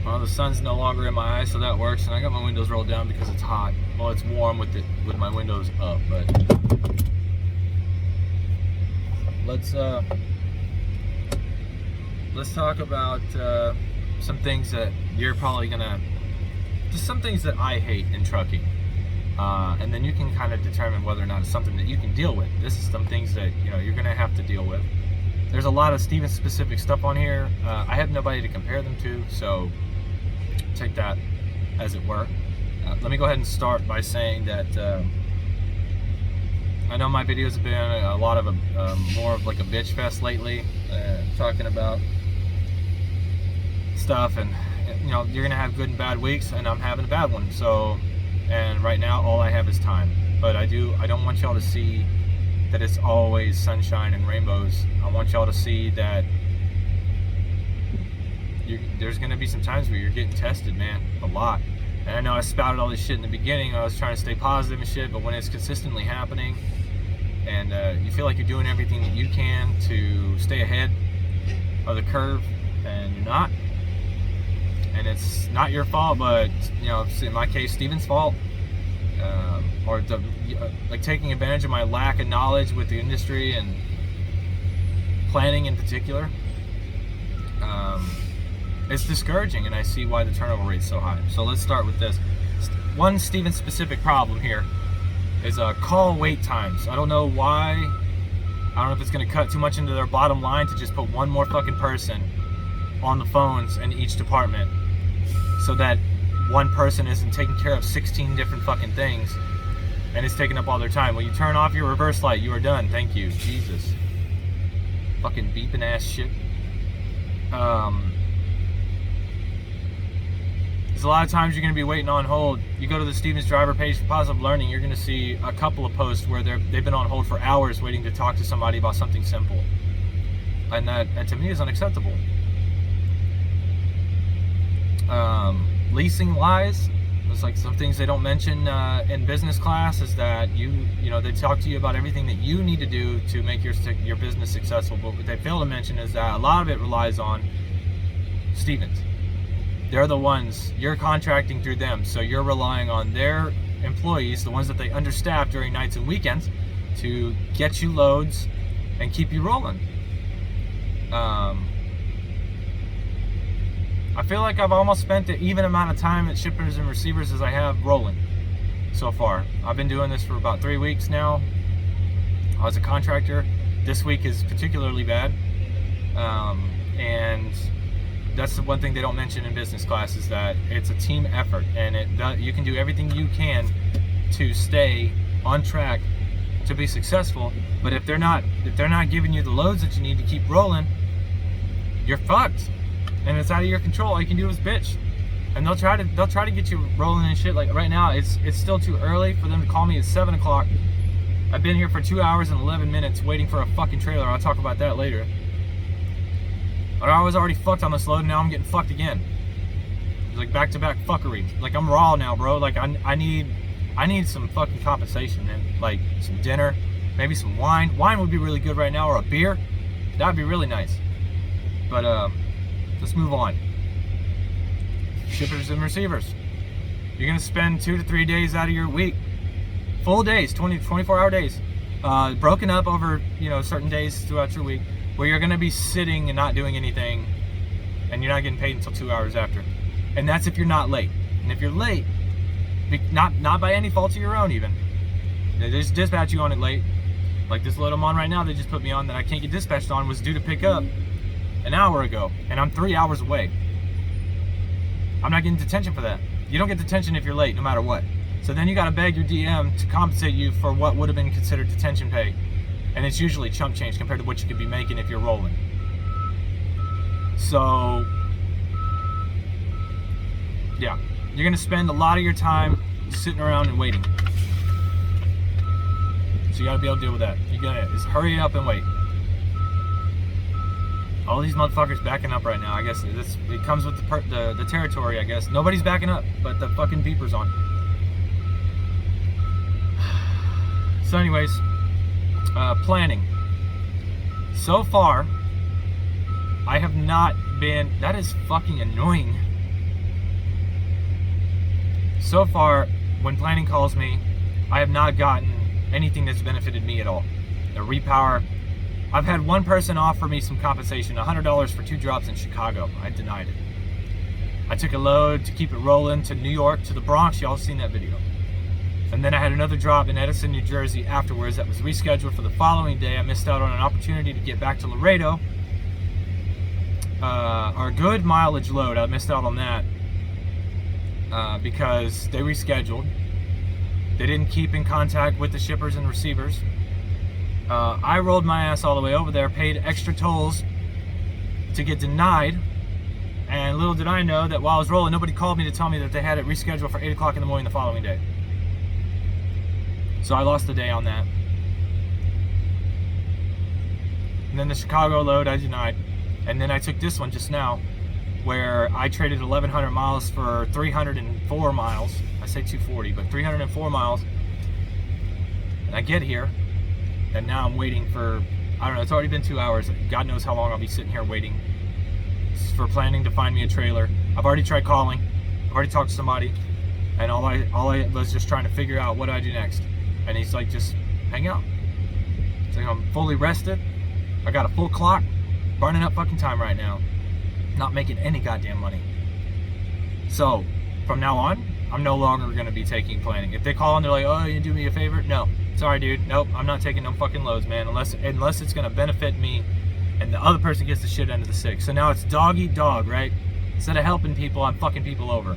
Well, the sun's no longer in my eyes, so that works. And I got my windows rolled down because it's hot. Well, it's warm with my windows up, but let's talk about some things that you're probably gonna, just some things that I hate in trucking, and then you can kind of determine whether or not it's something that you can deal with. This is some things that you're gonna have to deal with. There's a lot of Steven specific stuff on here. I have nobody to compare them to, so take that as it were. Let me go ahead and start by saying that I know my videos have been a lot of more of like a bitch fest lately, talking about stuff, and you're gonna have good and bad weeks, and I'm having a bad one. So, and right now all I have is time. But I don't want y'all to see that it's always sunshine and rainbows. I want y'all to see that there's gonna be some times where you're getting tested, man, a lot. And I know I spouted all this shit in the beginning. I was trying to stay positive and shit, but when it's consistently happening, and you feel like you're doing everything that you can to stay ahead of the curve, and you're not, and it's not your fault, but in my case, Steven's fault, or like taking advantage of my lack of knowledge with the industry and planning in particular. It's discouraging, and I see why the turnover rate's so high. So let's start with this. One Steven specific problem here is call wait times. I don't know why. I don't know if it's going to cut too much into their bottom line to just put one more fucking person on the phones in each department, so that one person isn't taking care of 16 different fucking things and it's taking up all their time. When you turn off your reverse light, you are done. Thank you. Jesus. Fucking beeping ass shit. There's a lot of times you're going to be waiting on hold. You go to the Stevens driver page for Positive Learning, you're going to see a couple of posts where they've been on hold for hours waiting to talk to somebody about something simple. And that to me is unacceptable. Leasing wise, it's like some things they don't mention in business class is that they talk to you about everything that you need to do to make your business successful. But what they fail to mention is that a lot of it relies on Stevens. They're the ones, you're contracting through them, so you're relying on their employees, the ones that they understaff during nights and weekends, to get you loads and keep you rolling. I feel like I've almost spent the even amount of time at shippers and receivers as I have rolling so far. I've been doing this for about 3 weeks now. I was a contractor. This week is particularly bad, and that's the one thing they don't mention in business class, is that it's a team effort, and you can do everything you can to stay on track to be successful. But if they're not giving you the loads that you need to keep rolling, you're fucked, and it's out of your control. All you can do is bitch, and they'll try to get you rolling and shit. Like right now, it's still too early for them to call me at 7 o'clock. I've been here for 2 hours and 11 minutes waiting for a fucking trailer. I'll talk about that later. But I was already fucked on this load, and now I'm getting fucked again. It's like back-to-back fuckery. Like, I'm raw now, bro. Like, I need some fucking compensation, man. Like some dinner, maybe some wine. Wine would be really good right now, or a beer. That'd be really nice. But let's move on. Shippers and receivers. You're gonna spend 2 to 3 days out of your week, full days, 24-hour days, broken up over certain days throughout your week, where you're gonna be sitting and not doing anything, and you're not getting paid until 2 hours after. And that's if you're not late. And if you're late, not by any fault of your own even, they just dispatch you on it late. Like this load I'm on right now, they just put me on that I can't get dispatched on, was due to pick up an hour ago, and I'm 3 hours away. I'm not getting detention for that. You don't get detention if you're late, no matter what. So then you gotta beg your DM to compensate you for what would have been considered detention pay. And it's usually chump change compared to what you could be making if you're rolling. So, yeah, you're gonna spend a lot of your time sitting around and waiting. So you gotta be able to deal with that. You gotta just hurry up and wait. All these motherfuckers backing up right now. I guess it comes with the territory, I guess. Nobody's backing up, but the fucking beeper's on. So anyways, planning. So far, I have not been, that is fucking annoying. so far, when planning calls me, I have not gotten anything that's benefited me at all. The repower, I've had one person offer me some compensation, $100 for 2 drops in Chicago. I denied it. I took a load to keep it rolling to New York, to the Bronx. Y'all seen that video. And then I had another drop in Edison, New Jersey afterwards that was rescheduled for the following day. I missed out on an opportunity to get back to Laredo. Our good mileage load, I missed out on that because they rescheduled. They didn't keep in contact with the shippers and receivers. I rolled my ass all the way over there, paid extra tolls to get denied. And little did I know that while I was rolling, nobody called me to tell me that they had it rescheduled for 8 o'clock in the morning the following day. So I lost the day on that. And then the Chicago load I denied. And then I took this one just now, where I traded 1,100 miles for 304 miles. I say 240, but 304 miles. And I get here, and now I'm waiting for, I don't know, it's already been 2 hours. God knows how long I'll be sitting here waiting for planning to find me a trailer. I've already tried calling. I've already talked to somebody. And all I was just trying to figure out what do I do next. And he's like, just hang out. It's like, I'm fully rested. I got a full clock, burning up fucking time right now. Not making any goddamn money. So, from now on, I'm no longer going to be taking planning. If they call and they're like, oh, you do me a favor? No. Sorry, dude. Nope, I'm not taking no fucking loads, man. Unless it's going to benefit me and the other person gets the shit end of the stick. So now it's dog eat dog, right? Instead of helping people, I'm fucking people over.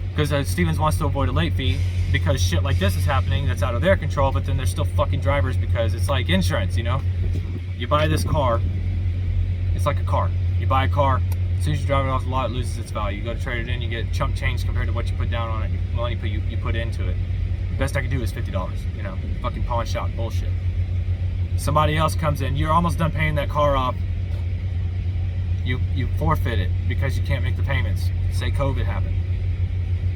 Because Stevens wants to avoid a late fee because shit like this is happening that's out of their control, but then they're still fucking drivers because it's like insurance, you know? You buy this car, it's like a car. You buy a car, as soon as you drive it off the lot, it loses its value. You go to trade it in, you get chump change compared to what you put down on it, the money you put into it. The best I can do is $50, you know? Fucking pawn shop bullshit. Somebody else comes in, you're almost done paying that car off, you forfeit it because you can't make the payments. Say COVID happened.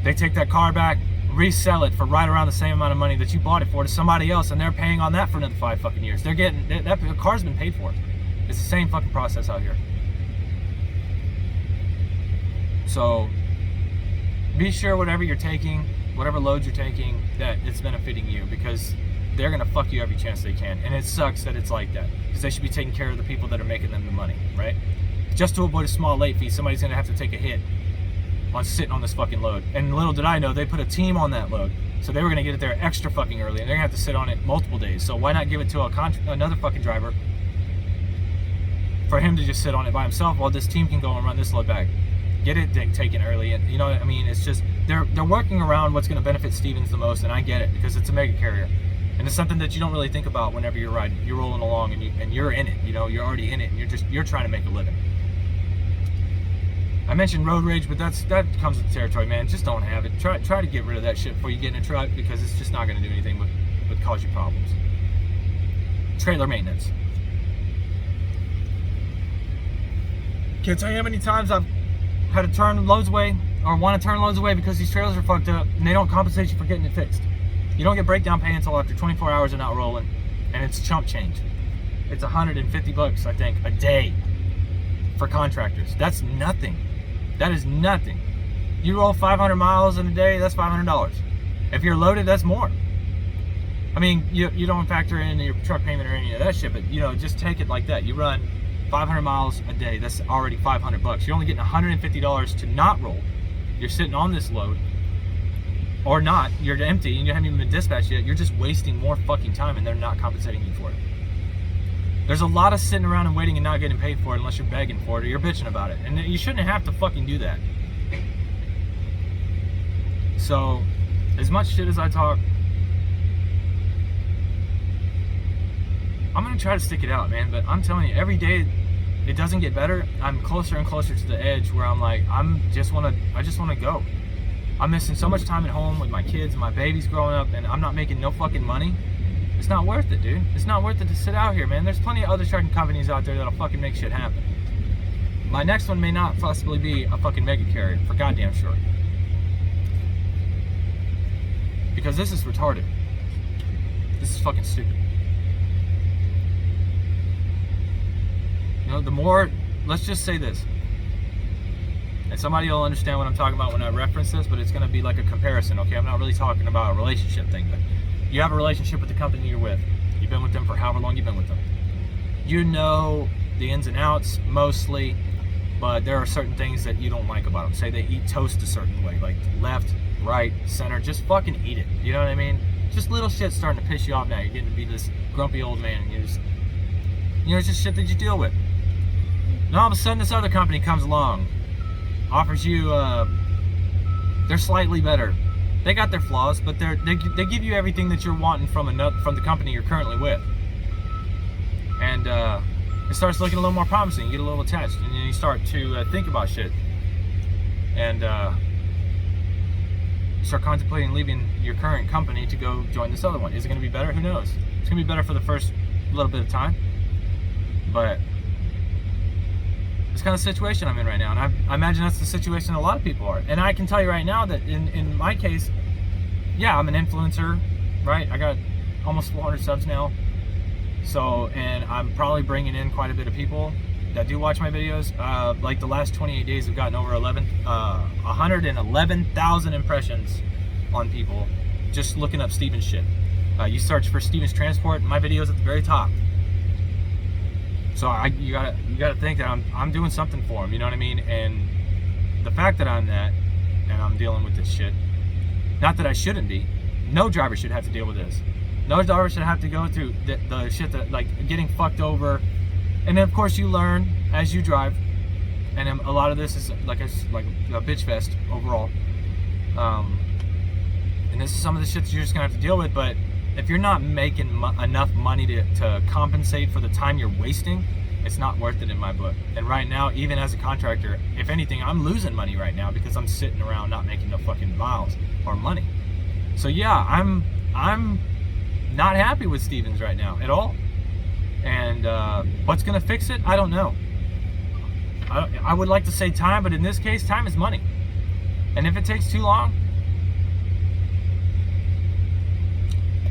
They take that car back, resell it for right around the same amount of money that you bought it for to somebody else, and they're paying on that for another 5 fucking years. They're getting, that car's been paid for. It's the same fucking process out here. So, be sure whatever you're taking, whatever loads you're taking, that it's benefiting you, because they're gonna fuck you every chance they can. And it sucks that it's like that, because they should be taking care of the people that are making them the money, right? Just to avoid a small late fee, somebody's gonna have to take a hit on sitting on this fucking load. And little did I know, they put a team on that load. So they were gonna get it there extra fucking early, and they're gonna have to sit on it multiple days. So why not give it to another fucking driver for him to just sit on it by himself while this team can go and run this load back. Get it taken early, and you know what I mean? It's just, they're working around what's gonna benefit Stevens the most, and I get it, because it's a mega carrier. And it's something that you don't really think about whenever you're riding. You're rolling along and you're in it, you know, you're already in it, and you're trying to make a living. I mentioned road rage, but that comes with the territory, man. Just don't have it. Try to get rid of that shit before you get in a truck, because it's just not going to do anything but cause you problems. Trailer maintenance. Can't tell you how many times I've had to turn loads away or want to turn loads away because these trailers are fucked up and they don't compensate you for getting it fixed. You don't get breakdown pay until after 24 hours of not rolling, and it's chump change. It's $150, I think, a day for contractors. That's nothing. That is nothing. You roll 500 miles in a day, that's $500. If you're loaded, that's more. I mean, you don't factor in your truck payment or any of that shit, but you know, just take it like that. You run 500 miles a day, that's already $500. You're only getting $150 to not roll. You're sitting on this load, or not, you're empty and you haven't even been dispatched yet. You're just wasting more fucking time, and they're not compensating you for it. There's a lot of sitting around and waiting and not getting paid for it unless you're begging for it or you're bitching about it. And you shouldn't have to fucking do that. So, as much shit as I talk, I'm gonna try to stick it out, man. But I'm telling you, every day it doesn't get better. I'm closer and closer to the edge where I'm like, I just wanna go. I'm missing so much time at home with my kids and my babies growing up, and I'm not making no fucking money. It's not worth it, dude. It's not worth it to sit out here, man. There's plenty of other trucking companies out there that'll fucking make shit happen. My next one may not possibly be a fucking mega carrier, for goddamn sure. Because this is retarded. This is fucking stupid. You know, the more, let's just say this. And somebody will understand what I'm talking about when I reference this, but it's going to be like a comparison, okay? I'm not really talking about a relationship thing, but you have a relationship with the company you're with. You've been with them for however long you've been with them. You know the ins and outs mostly, but there are certain things that you don't like about them. Say they eat toast a certain way, like left, right, center, just fucking eat it. You know what I mean? Just little shit starting to piss you off now. You're getting to be this grumpy old man, and it's just shit that you deal with. And all of a sudden, this other company comes along, offers you, they're slightly better. They got their flaws, but they give you everything that you're wanting from the company you're currently with. And it starts looking a little more promising. You get a little attached, and then you start to think about shit. And you start contemplating leaving your current company to go join this other one. Is it going to be better? Who knows? It's going to be better for the first little bit of time. But it's kind of the situation I'm in right now, and I imagine that's the situation a lot of people are. And I can tell you right now that in my case, yeah, I'm an influencer, right? I got almost 400 subs now. So, and I'm probably bringing in quite a bit of people that do watch my videos. Like the last 28 days, I've gotten over 111,000 impressions on people just looking up Steven's shit. You search for Steven's Transport, and my video's at the very top. So you gotta think that I'm doing something for them. You know what I mean? And the fact that I'm that, and I'm dealing with this shit. Not that I shouldn't be. No driver should have to deal with this. No driver should have to go through the shit that, like, getting fucked over. And then of course you learn as you drive, and a lot of this is like a bitch fest overall. And this is some of the shit that you're just gonna have to deal with. But if you're not making enough money to compensate for the time you're wasting, it's not worth it in my book. And right now, even as a contractor, if anything, I'm losing money right now because I'm sitting around not making no fucking miles or money. So yeah, I'm not happy with Stevens right now at all. And what's gonna fix it? I don't know. I would like to say time, but in this case, time is money. And if it takes too long,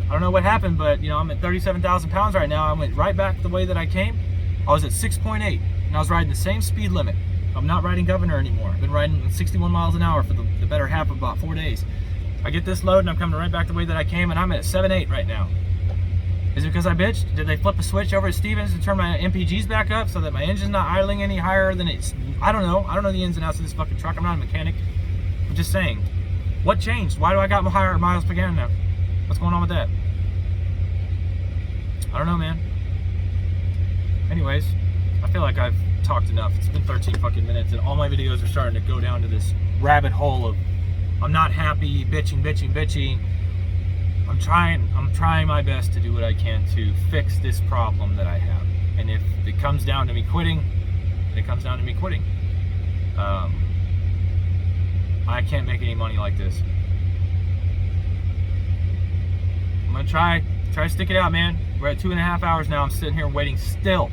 I don't know what happened, but I'm at 37,000 pounds right now. I went right back the way that I came. I was at 6.8, and I was riding the same speed limit. I'm not riding Governor anymore. I've been riding 61 miles an hour for the better half of about 4 days. I get this load, and I'm coming right back the way that I came, and I'm at 7.8 right now. Is it because I bitched? Did they flip a switch over at Stevens to turn my MPGs back up so that my engine's not idling any higher than it's... I don't know. I don't know the ins and outs of this fucking truck. I'm not a mechanic. I'm just saying. What changed? Why do I got higher miles per gallon now? What's going on with that? I don't know, man. Anyways, I feel like I've talked enough. It's been 13 fucking minutes, and all my videos are starting to go down to this rabbit hole of I'm not happy, bitching. I'm trying my best to do what I can to fix this problem that I have. And if it comes down to me quitting, then it comes down to me quitting. I can't make any money like this. I'm gonna try to stick it out, man. We're at 2.5 hours now. I'm sitting here waiting still.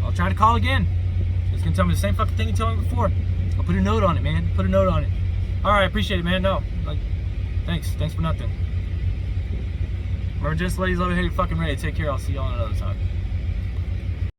I'll try to call again. It's gonna tell me the same fucking thing you told me before. I'll put a note on it, man. Put a note on it. All right, I appreciate it, man. No, thanks for nothing. Remember, just ladies, love you, hate you, fucking ready. Take care. I'll see y'all another time.